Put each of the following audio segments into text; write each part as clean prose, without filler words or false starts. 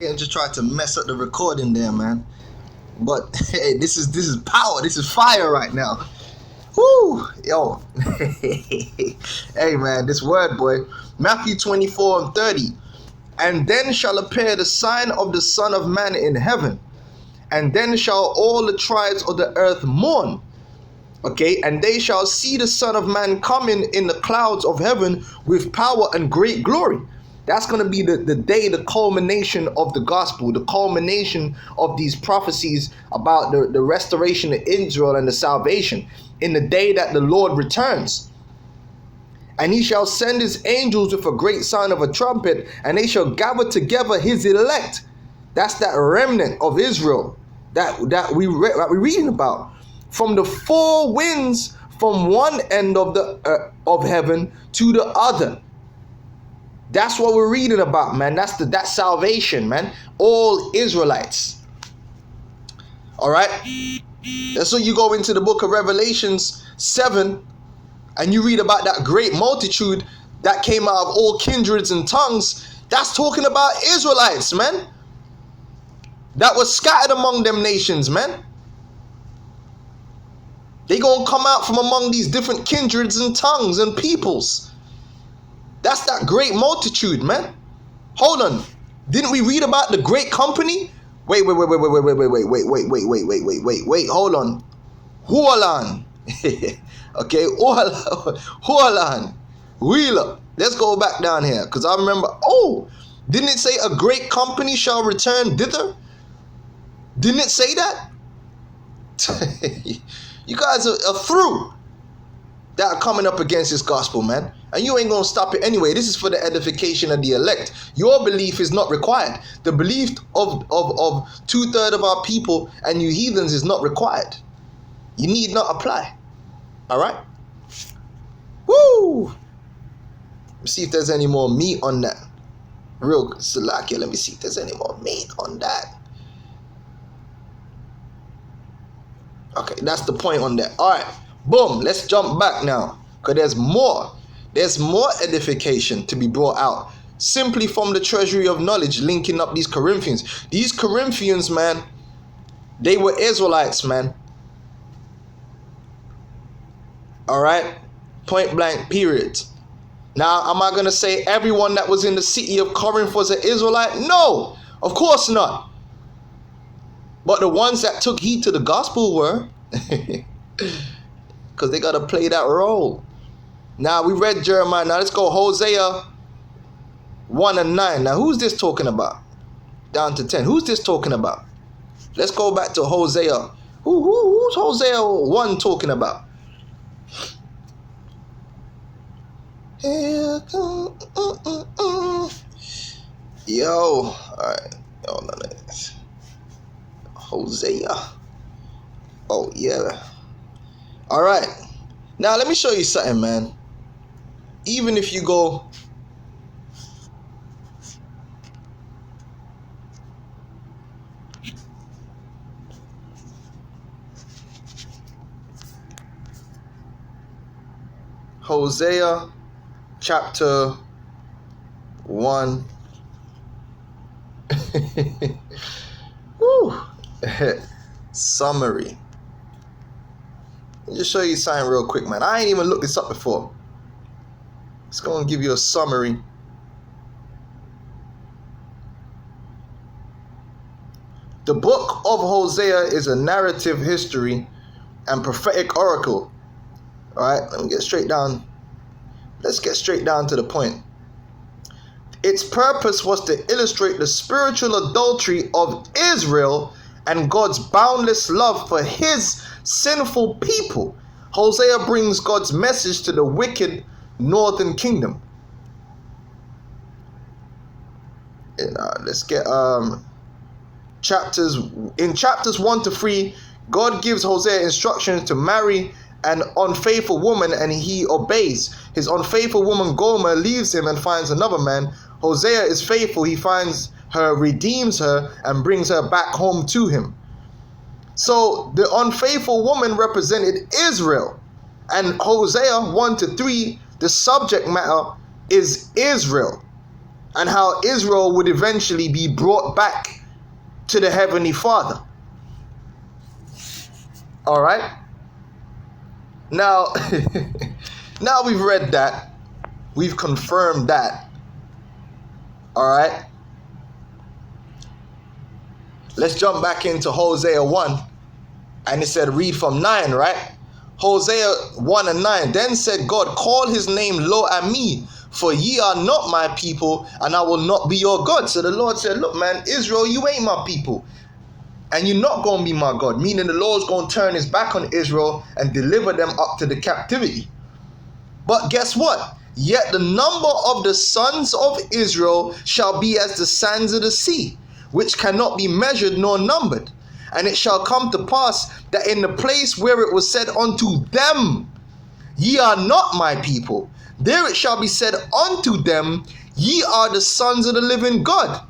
and just tried to mess up the recording there, man. But hey, this is power. This is fire right now. Woo, yo. Hey, man, this word, boy. Matthew 24:30. And then shall appear the sign of the Son of Man in heaven, and then shall all the tribes of the earth mourn. Okay, and they shall see the Son of Man coming in the clouds of heaven with power and great glory. That's going to be the day, the culmination of the gospel, the culmination of these prophecies about the restoration of Israel and the salvation in the day that the Lord returns. And he shall send his angels with a great sound of a trumpet, and they shall gather together his elect. That's that remnant of Israel that we're reading about. From the four winds, from one end of heaven to the other. That's what we're reading about, man. That's salvation, man. All Israelites. All right. And so you go into the book of Revelations 7, and you read about that great multitude that came out of all kindreds and tongues. That's talking about Israelites, man. That was scattered among them nations, man. They gonna come out from among these different kindreds and tongues and peoples. That's that great multitude, man. Hold on. Didn't we read about the great company? Wait. Hold on. Hualan. Okay, Hualan. Wheeler. Let's go back down here, because I remember. Oh, didn't it say a great company shall return thither? Didn't it say that? You guys are through that are coming up against this gospel, man. And you ain't going to stop it anyway. This is for the edification of the elect. Your belief is not required. The belief of 2/3 of our people and you heathens is not required. You need not apply. All right? Woo! Let's see if there's any more meat on that. Real Salakia, let me see if there's any more meat on that. Okay, that's the point on that. All right, boom. Let's jump back now, because there's more. There's more edification to be brought out simply from the treasury of knowledge, linking up these Corinthians. These Corinthians, man, they were Israelites, man. All right, point blank, period. Now, am I going to say everyone that was in the city of Corinth was an Israelite? No, of course not. But the ones that took heed to the gospel were, because they got to play that role. Now, we read Jeremiah. Now, let's go Hosea 1 and 9. Now, who's this talking about? Down to 10. Who's this talking about? Let's go back to Hosea. Who's Hosea 1 talking about? Yo. All right. Hold on. Hosea. Oh, yeah. All right. Now, let me show you something, man. Even if you go Hosea chapter 1. Woo. Summary. Let me just show you something real quick, man. I ain't even looked this up before. It's going to give you a summary. The book of Hosea is a narrative history and prophetic oracle. All right, let me get straight down. Let's get straight down to the point. Its purpose was to illustrate the spiritual adultery of Israel and God's boundless love for his sinful people. Hosea brings God's message to the wicked northern kingdom. And, let's get chapters 1 to 3. God gives Hosea instructions to marry an unfaithful woman, and he obeys. His unfaithful woman Gomer leaves him and finds another man. Hosea is faithful. He finds her, redeems her, and brings her back home to him. So the unfaithful woman represented Israel. And Hosea 1 to 3, the subject matter is Israel. and how Israel would eventually be brought back to the Heavenly Father. All right. Now, now we've read that. We've confirmed that. All right. Let's jump back into Hosea 1. And it said, read from 9, right? Hosea 1 and 9. Then said God, call his name Lo-Ami, for ye are not my people, and I will not be your God. So the Lord said, look, man, Israel, you ain't my people, and you're not going to be my God. Meaning the Lord's going to turn his back on Israel and deliver them up to the captivity. But guess what? Yet the number of the sons of Israel shall be as the sands of the sea, which cannot be measured nor numbered. And it shall come to pass that in the place where it was said unto them, ye are not my people, there it shall be said unto them, ye are the sons of the living God.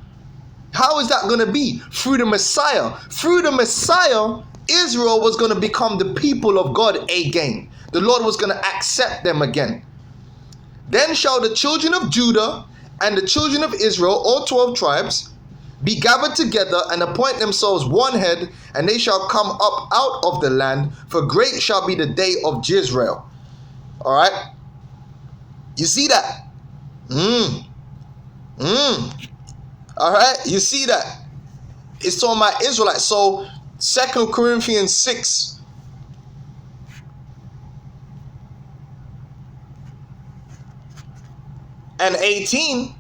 How is that going to be? Through the Messiah. Through the Messiah, Israel was going to become the people of God again. The Lord was going to accept them again. Then shall the children of Judah and the children of Israel, all 12 tribes, be gathered together and appoint themselves one head, and they shall come up out of the land, for great shall be the day of Jezreel. All right. You see that? All right. You see that? It's talking about Israelites. So 2 Corinthians 6. And 18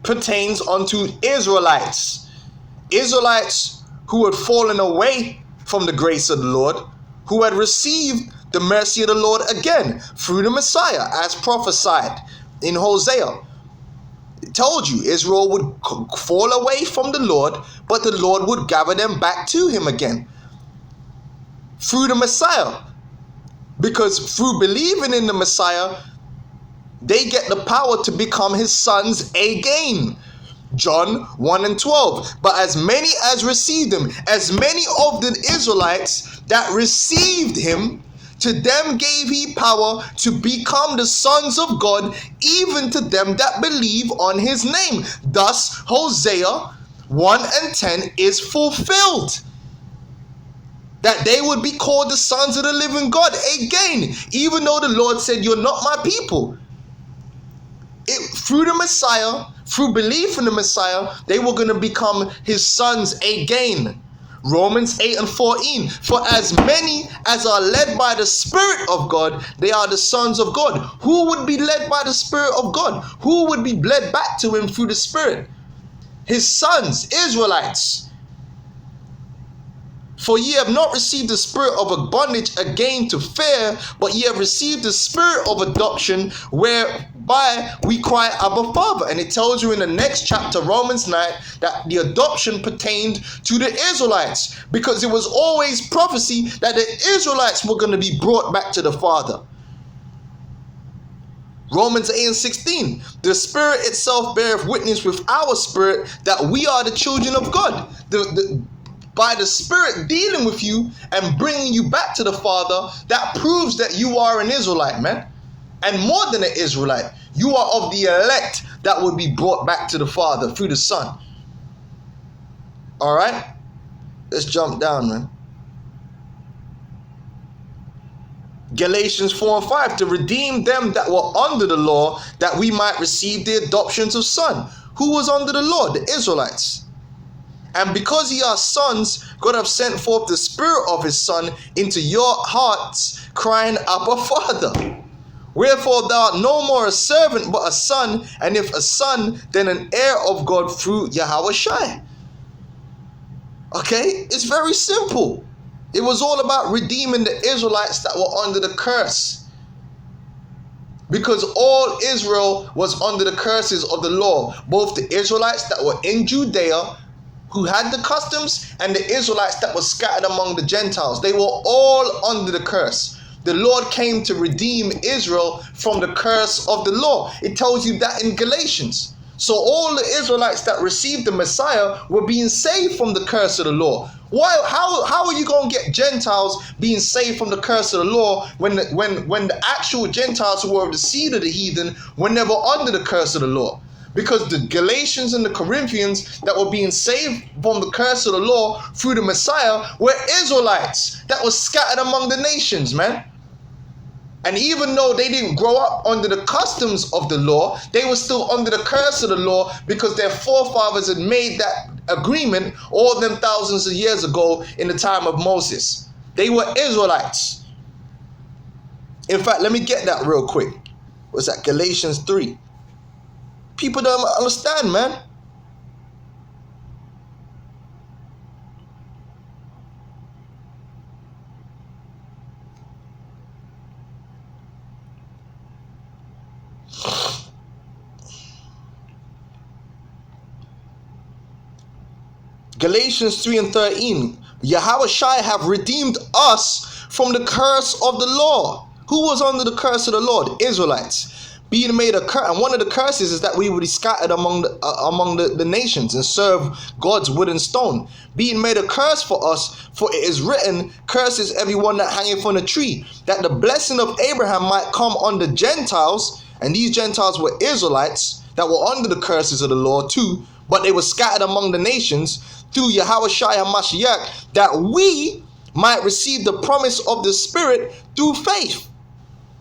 pertains unto Israelites. Israelites who had fallen away from the grace of the Lord, who had received the mercy of the Lord again through the Messiah, as prophesied in Hosea. It told you Israel would fall away from the Lord, but the Lord would gather them back to him again through the Messiah. Because through believing in the Messiah, they get the power to become his sons again. John 1 and 12. But as many as received him, as many of the Israelites that received him, to them gave he power to become the sons of God, even to them that believe on his name. Thus Hosea 1 and 10 is fulfilled, that they would be called the sons of the living God again, even though the Lord said, you're not my people. Through the Messiah, through belief in the Messiah, they were going to become his sons again. Romans 8 and 14. For as many as are led by the Spirit of God, they are the sons of God. Who would be led by the Spirit of God? Who would be led back to him through the Spirit? His sons, Israelites. For ye have not received the spirit of a bondage again to fear, but ye have received the spirit of adoption, whereby we cry, Abba, Father. And it tells you in the next chapter, Romans 9, that the adoption pertained to the Israelites, because it was always prophecy that the Israelites were going to be brought back to the Father. Romans 8 and 16. The Spirit itself beareth witness with our spirit that we are the children of God. By the Spirit dealing with you and bringing you back to the Father, that proves that you are an Israelite, man. And more than an Israelite, you are of the elect that would be brought back to the Father through the Son. All right? Let's jump down, man. Galatians 4 and 5. To redeem them that were under the law, that we might receive the adoptions of son. Who was under the law? The Israelites. And because ye are sons, God hath sent forth the Spirit of his Son into your hearts, crying, Abba, Father. Wherefore thou art no more a servant, but a son, and if a son, then an heir of God through Yahushua. Okay? It's very simple. It was all about redeeming the Israelites that were under the curse. Because all Israel was under the curses of the law. Both the Israelites that were in Judea, who had the customs, and the Israelites that were scattered among the Gentiles. They were all under the curse. The Lord came to redeem Israel from the curse of the law. It tells you that in Galatians. So all the Israelites that received the Messiah were being saved from the curse of the law. Why? How are you going to get Gentiles being saved from the curse of the law when the actual Gentiles who were of the seed of the heathen were never under the curse of the law? because the Galatians and the Corinthians that were being saved from the curse of the law through the Messiah were Israelites that was scattered among the nations, man. And even though they didn't grow up under the customs of the law, they were still under the curse of the law because their forefathers had made that agreement all them thousands of years ago in the time of Moses. They were Israelites. In fact, let me get that real quick. What's that? Galatians 3. People don't understand, man. Galatians 3:13. Yahushua have redeemed us from the curse of the law. Who was under the curse of the Lord? Israelites. Being made a curse, and one of the curses is that we would be scattered among the nations and serve God's wood and stone. Being made a curse for us, for it is written, curses everyone that hangeth on a tree, that the blessing of Abraham might come on the Gentiles, and these Gentiles were Israelites that were under the curses of the law too, but they were scattered among the nations through Yahushua HaMashiach, that we might receive the promise of the Spirit through faith.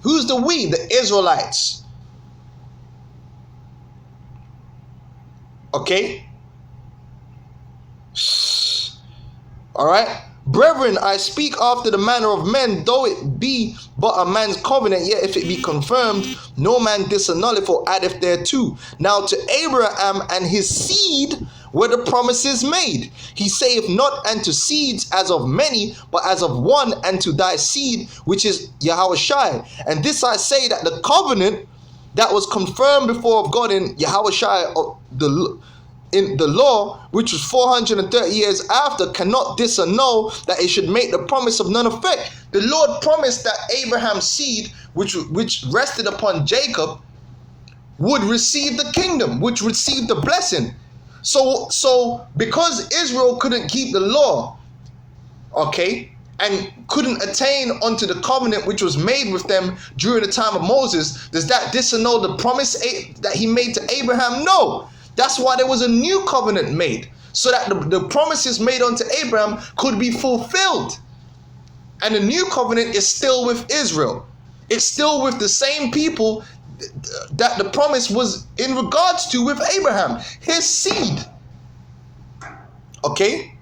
Who's the we? The Israelites. Okay? All right? Brethren, I speak after the manner of men, though it be but a man's covenant, yet if it be confirmed, no man disannulleth or addeth thereto. Now to Abraham and his seed were the promises made. He saith not unto seeds as of many, but as of one, and to thy seed, which is Yahushua. And this I say, that the covenant that was confirmed before of God in Yahushua in the law, which was 430 years after, cannot disannul that it should make the promise of none effect. The Lord promised that Abraham's seed, which rested upon Jacob, would receive the kingdom, which received the blessing. So because Israel couldn't keep the law, okay, and couldn't attain unto the covenant which was made with them during the time of Moses, does that disannul the promise that he made to Abraham? No. That's why there was a new covenant made, so that the promises made unto Abraham could be fulfilled. And the new covenant is still with Israel. It's still with the same people that the promise was in regards to with Abraham, his seed. Okay?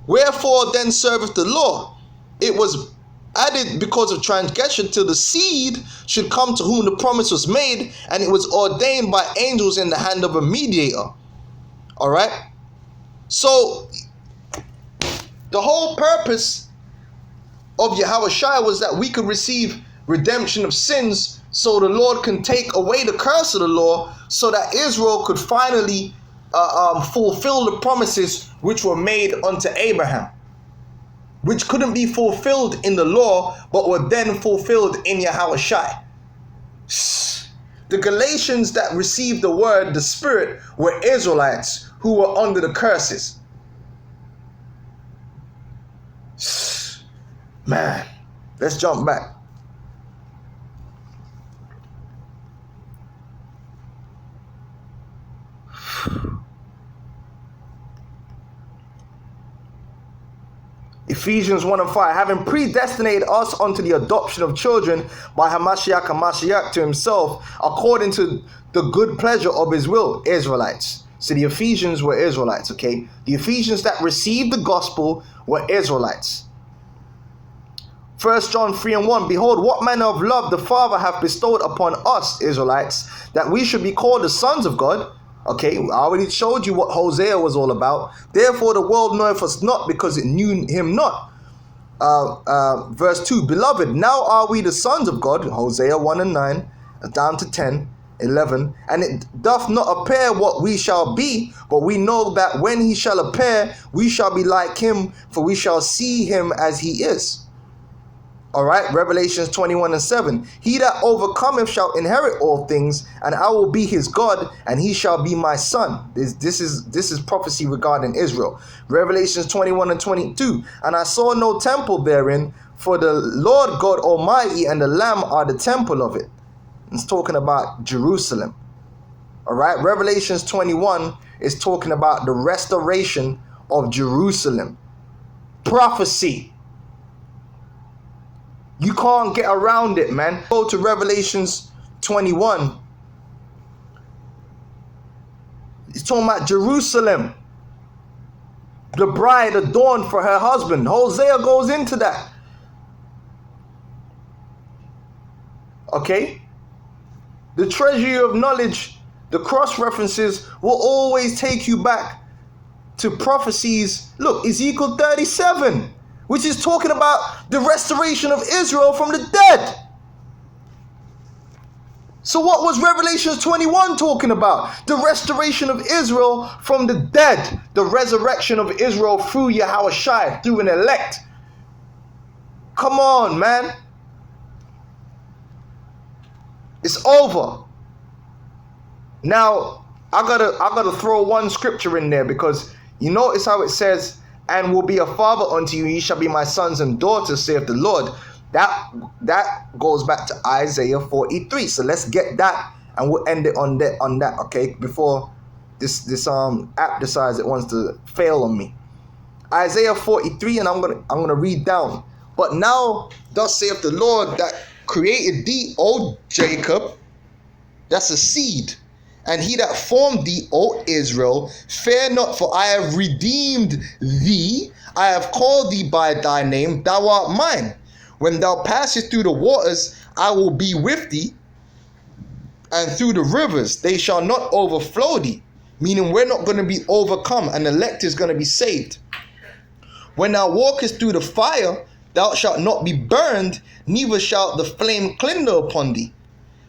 Wherefore then serveth the law? It was added because of transgression, till the seed should come to whom the promise was made, and it was ordained by angels in the hand of a mediator. All right? So the whole purpose of Yahushua was that we could receive redemption of sins, so the Lord can take away the curse of the law, so that Israel could finally fulfill the promises which were made unto Abraham, which couldn't be fulfilled in the law, but were then fulfilled in Yahushua. The Galatians that received the word, the Spirit, were Israelites who were under the curses. Man, let's jump back. Ephesians 1:5, having predestinated us unto the adoption of children by Hamashiach HaMashiach to himself, according to the good pleasure of his will. Israelites. So the Ephesians were Israelites, okay? The Ephesians that received the gospel were Israelites. 1 John 3:1, behold, what manner of love the Father hath bestowed upon us, Israelites, that we should be called the sons of God. Okay, I already showed you what Hosea was all about. Therefore the world knoweth us not, because it knew him not. Verse 2, beloved, now are we the sons of God, Hosea 1:9, down to 10:11, and it doth not appear what we shall be, but we know that when he shall appear, we shall be like him, for we shall see him as he is. All right, Revelations 21:7. He that overcometh shall inherit all things, and I will be his God, and he shall be my son. This is prophecy regarding Israel. Revelations 21:22. And I saw no temple therein, for the Lord God Almighty and the Lamb are the temple of it. It's talking about Jerusalem. All right, Revelations 21 is talking about the restoration of Jerusalem. Prophecy. You can't get around it, man. Go to Revelations 21. It's talking about Jerusalem, the bride adorned for her husband. Hosea goes into that. Okay? The treasury of knowledge, the cross references will always take you back to prophecies. Look, Ezekiel 37, which is talking about the restoration of Israel from the dead. So what was Revelation 21 talking about? The restoration of Israel from the dead. The resurrection of Israel through Yahushua, through an elect. Come on, man. It's over. Now, I gotta throw one scripture in there, because you notice how it says, and will be a father unto you, ye shall be my sons and daughters, saith the Lord. That goes back to Isaiah 43. So let's get that, and we'll end it on that, okay? Before this app decides it wants to fail on me. Isaiah 43, and I'm gonna read down. But now thus saith the Lord that created thee, O Jacob, that's a seed, and he that formed thee, O Israel, fear not, for I have redeemed thee. I have called thee by thy name, thou art mine. When thou passest through the waters, I will be with thee, and through the rivers, they shall not overflow thee. Meaning we're not going to be overcome, and the elect is going to be saved. When thou walkest through the fire, thou shalt not be burned, neither shall the flame kindle upon thee.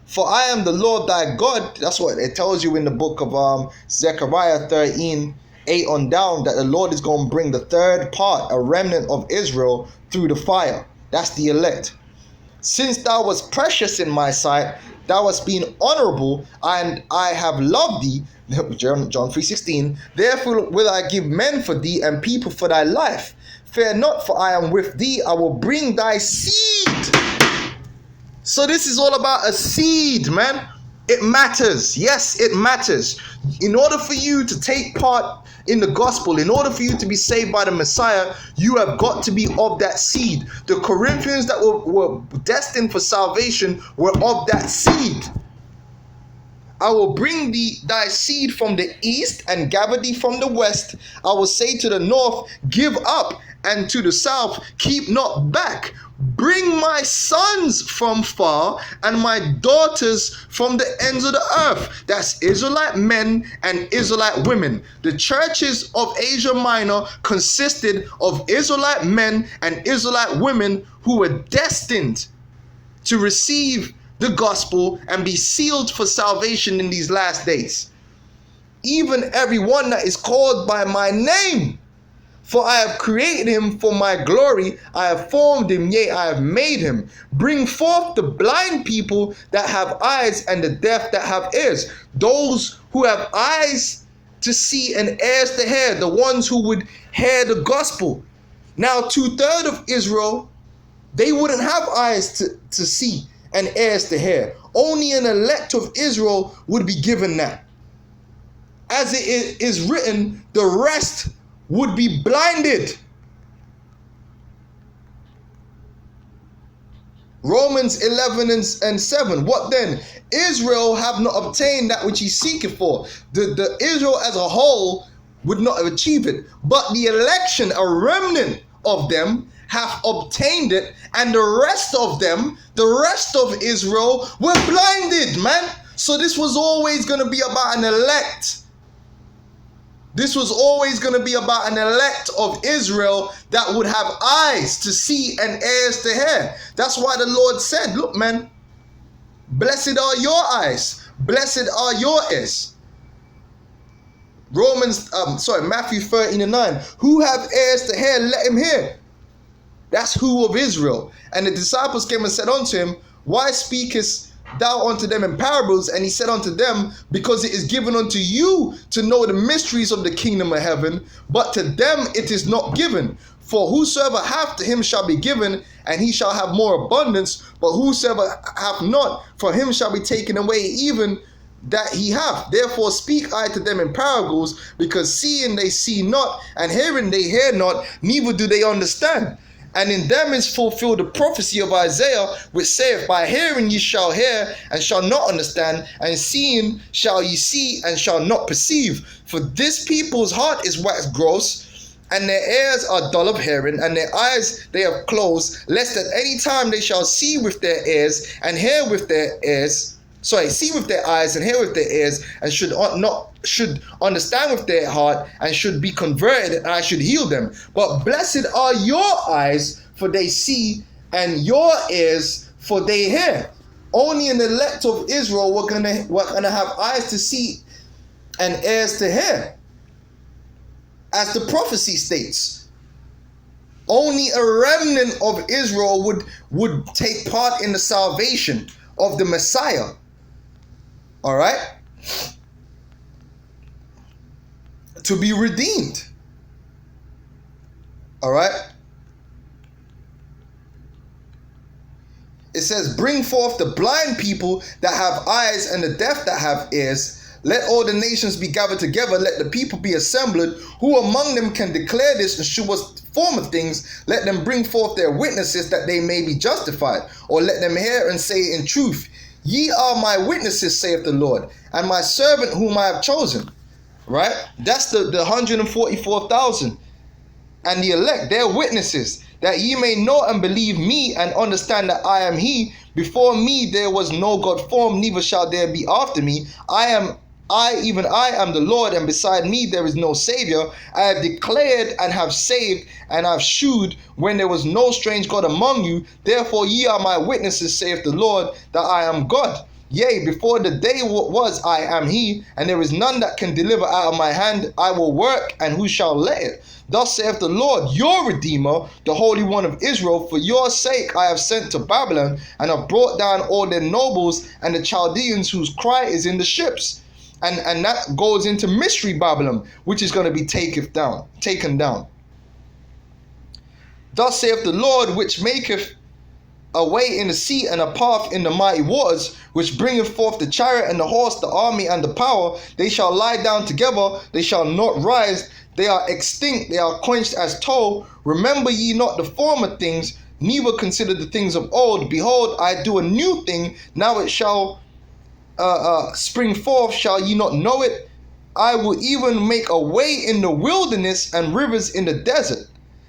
For I am the Lord thy God. That's what it tells you in the book of Zechariah 13:8 on down, that the Lord is going to bring the third part, a remnant of Israel, through the fire. That's the elect. Since thou wast precious in my sight, thou hast been honorable, and I have loved thee. John 3:16. Therefore will I give men for thee, and people for thy life. Fear not, for I am with thee. I will bring thy seed. So this is all about a seed, man. It matters. Yes, it matters. In order for you to take part in the gospel, in order for you to be saved by the Messiah, you have got to be of that seed. The Corinthians that were destined for salvation were of that seed. I will bring thee thy seed from the east, and gather thee from the west. I will say to the north, give up, and to the south, keep not back. Bring my sons from far, and my daughters from the ends of the earth. That's Israelite men and Israelite women. The churches of Asia Minor consisted of Israelite men and Israelite women who were destined to receive the gospel and be sealed for salvation in these last days. Even everyone that is called by my name. For I have created him for my glory. I have formed him, yea, I have made him. Bring forth the blind people that have eyes, and the deaf that have ears. Those who have eyes to see and ears to hear. The ones who would hear the gospel. Now 2/3 of Israel, they wouldn't have eyes to see and ears to hear. Only an elect of Israel would be given that. As it is written, the rest would be blinded. Romans 11:7. What then? Israel have not obtained that which he seeketh for. The Israel as a whole would not have achieved it. But the election, a remnant of them, have obtained it. And the rest of them, the rest of Israel, were blinded, man. So this was always going to be about an elect. This was always going to be about an elect of Israel that would have eyes to see and ears to hear. That's why the Lord said, look, man, blessed are your eyes, blessed are your ears. Matthew 13:9. Who have ears to hear, let him hear. That's who of Israel. And the disciples came and said unto him, why speakest thou unto them in parables? And he said unto them, because it is given unto you to know the mysteries of the kingdom of heaven, but to them it is not given. For whosoever hath, to him shall be given, and he shall have more abundance. But whosoever hath not, for him shall be taken away even that he hath. Therefore speak I to them in parables, because seeing they see not, and hearing they hear not, neither do they understand. And in them is fulfilled the prophecy of Isaiah, which saith, By hearing ye shall hear, and shall not understand, and seeing shall ye see, and shall not perceive. For this people's heart is waxed gross, and their ears are dull of hearing, and their eyes they have closed, lest at any time they shall see with their ears, and hear with their ears, see with their eyes, and hear with their ears, and should understand with their heart, and should be converted, and I should heal them. But blessed are your eyes, for they see, and your ears, for they hear. Only an elect of Israel we're gonna have eyes to see and ears to hear, as the prophecy states. Only a remnant of Israel would take part in the salvation of the Messiah. All right, to be redeemed. All right. It says, bring forth the blind people that have eyes, and the deaf that have ears. Let all the nations be gathered together. Let the people be assembled. Who among them can declare this and show us former things? Let them bring forth their witnesses, that they may be justified. Or let them hear and say in truth, Ye are my witnesses, saith the Lord, and my servant whom I have chosen. Right? That's the 144,000 and the elect. They're witnesses, that ye may know and believe me, and understand that I am he. Before me there was no God formed, neither shall there be after me. Even I am the Lord, and beside me there is no Savior. I have declared and have saved, and have shewed when there was no strange God among you. Therefore ye are my witnesses, saith the Lord, that I am God. Yea, before the day was, I am he, and there is none that can deliver out of my hand. I will work, and who shall let it? Thus saith the Lord, your Redeemer, the Holy One of Israel. For your sake I have sent to Babylon, and have brought down all their nobles, and the Chaldeans whose cry is in the ships. And that goes into mystery Babylon, which is going to be taken down. Thus saith the Lord, which maketh a way in the sea, and a path in the mighty waters, which bringeth forth the chariot and the horse, the army and the power. They shall lie down together, they shall not rise. They are extinct, they are quenched as tow. Remember ye not the former things, neither consider the things of old. Behold, I do a new thing, now it shall spring forth, shall ye not know it? I will even make a way in the wilderness, and rivers in the desert.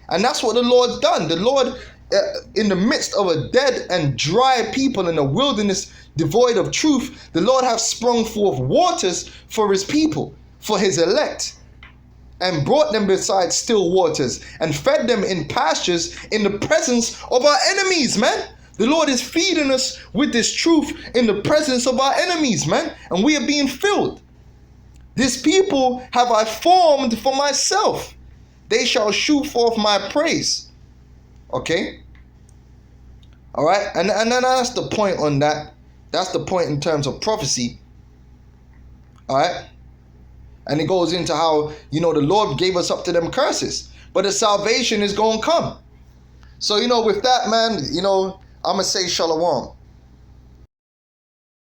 And that's what the Lord's done. The Lord, in the midst of a dead and dry people in a wilderness devoid of truth, the Lord hath sprung forth waters for his people, for his elect, and brought them beside still waters, and fed them in pastures in the presence of our enemies, man. The Lord is feeding us with this truth in the presence of our enemies, man. And we are being filled. This people have I formed for myself. They shall shew forth my praise. Okay? All right? And then that's the point on that. That's the point in terms of prophecy. All right? And it goes into how, the Lord gave us up to them curses. But the salvation is going to come. So, with that, man, I'm going to say shalom.